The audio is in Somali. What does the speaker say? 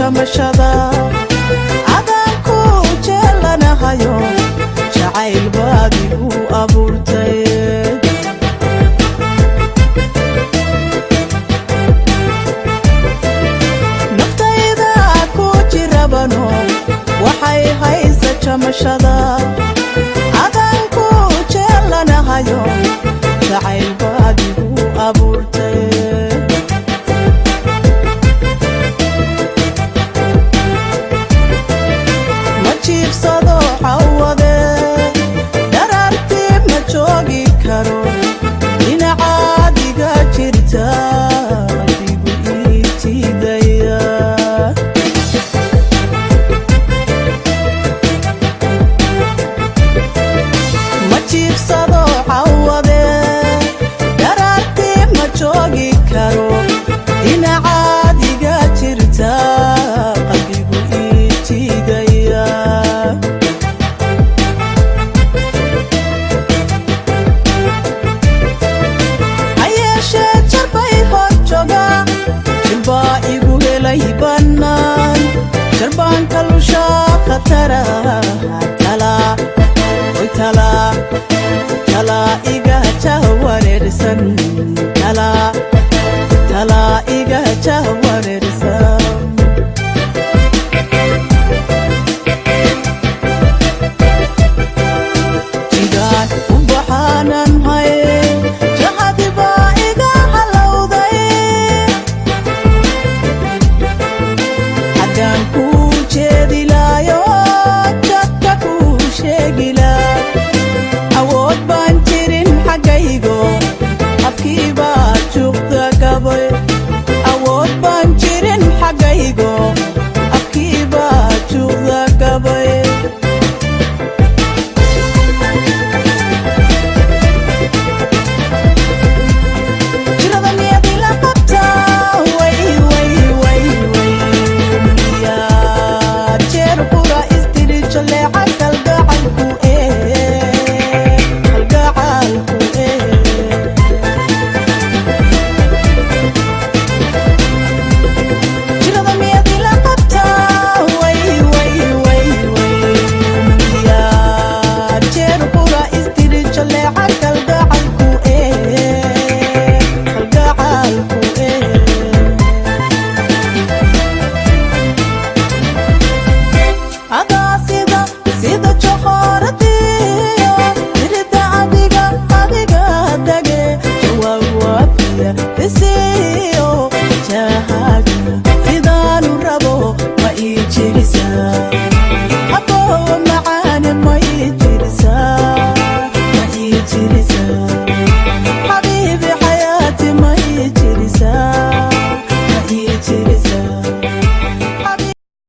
jamashada adanku jeelanahayo jacayl baadigu abuurtay naftayda ku jirabano waxay haysa jamashada adanku jeelanahayo jacayl baadigu abuurtay jiibsado xawade dararti ma joogi karo dhinacaadiga jirta adigu iitidaya ma jiibsado xawade dararti ma joogi karo dhinacaadiga jirta adigu iitidaya banaan jarbaanka lushaa khatara tala iga jawareersan tala iga jawareersan